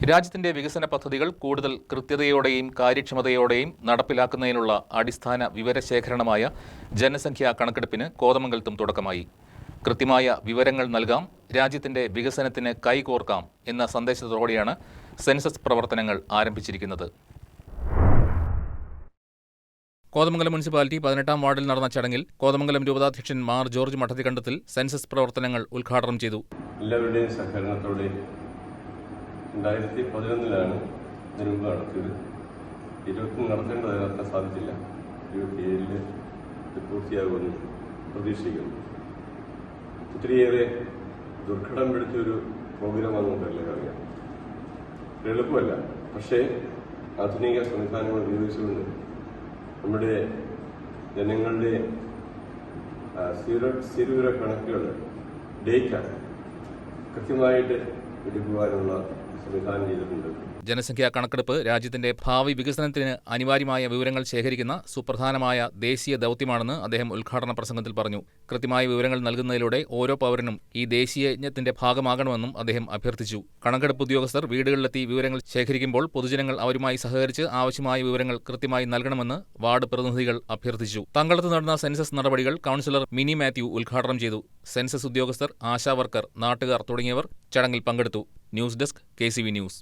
രാജ്യത്തിന്റെ വികസന പദ്ധതികൾ കൂടുതൽ കൃത്യതയോടെയും കാര്യക്ഷമതയോടെയും നടപ്പിലാക്കുന്നതിനുള്ള അടിസ്ഥാന വിവരശേഖരണമായ ജനസംഖ്യാ കണക്കെടുപ്പിന് കോതമംഗലത്തും തുടക്കമായി. കൃത്യമായ വിവരങ്ങൾ നൽകാം, രാജ്യത്തിന്റെ വികസനത്തിന് കൈകോർക്കാം എന്ന സന്ദേശത്തോടെയാണ് സെൻസസ് പ്രവർത്തനങ്ങൾ ആരംഭിച്ചിരിക്കുന്നത്. കോതമംഗലം മുനിസിപ്പാലിറ്റി 18-ാം വാർഡിൽ നടന്ന ചടങ്ങിൽ കോതമംഗലം രൂപതാധ്യക്ഷൻ മാർ ജോർജ് മഠത്തിക്കണ്ടത്തിൽ സെൻസസ് പ്രവർത്തനങ്ങൾ ഉദ്ഘാടനം ചെയ്തു. എല്ലാവരുടെയും സഹകരണത്തോടെ 2011 ഇതിനുമുമ്പ് നടത്തിയത്. 20 നടത്തേണ്ടത് സാധിച്ചില്ല. 27 പൂർത്തിയാകുമെന്ന് പ്രതീക്ഷിക്കുന്നു. ഒത്തിരിയേറെ ദുർഘടം പിടിച്ചൊരു പ്രോഗ്രാമാണ് നമുക്കെല്ലാം അറിയാം. എളുപ്പമല്ല, പക്ഷേ ആധുനിക സംവിധാനങ്ങൾ ഉപയോഗിച്ചുകൊണ്ട് നമ്മുടെ ജനങ്ങളുടെ സ്ഥിരവിവര കണക്കുകൾ ഡേറ്റ കൃത്യമായിട്ട് എടുക്കുവാനുള്ള സംവിധാനം ചെയ്തിട്ടുണ്ട്. ജനസംഖ്യാ കണക്കെടുപ്പ് രാജ്യത്തിന്റെ ഭാവി വികസനത്തിന് അനിവാര്യമായ വിവരങ്ങൾ ശേഖരിക്കുന്ന സുപ്രധാനമായ ദേശീയ ദൗത്യമാണെന്ന് അദ്ദേഹം ഉദ്ഘാടന പ്രസംഗത്തിൽ പറഞ്ഞു. കൃത്യമായ വിവരങ്ങൾ നൽകുന്നതിലൂടെ ഓരോ പൗരനും ഈ ദേശീയ യജ്ഞത്തിന്റെ ഭാഗമാകണമെന്നും അദ്ദേഹം അഭ്യർത്ഥിച്ചു. കണക്കെടുപ്പ് ഉദ്യോഗസ്ഥർ വീടുകളിലെത്തി വിവരങ്ങൾ ശേഖരിക്കുമ്പോൾ പൊതുജനങ്ങൾ അവരുമായി സഹകരിച്ച് ആവശ്യമായ വിവരങ്ങൾ കൃത്യമായി നൽകണമെന്ന് വാർഡ് പ്രതിനിധികൾ അഭ്യർത്ഥിച്ചു. തങ്ങളത്ത് നടന്ന സെൻസസ് നടപടികൾ കൗൺസിലർ മിനി മാത്യു ഉദ്ഘാടനം ചെയ്തു. സെൻസസ് ഉദ്യോഗസ്ഥർ, ആശാവർക്കർ, നാട്ടുകാർ തുടങ്ങിയവർ ചടങ്ങിൽ പങ്കെടുത്തു. News desk KCV news.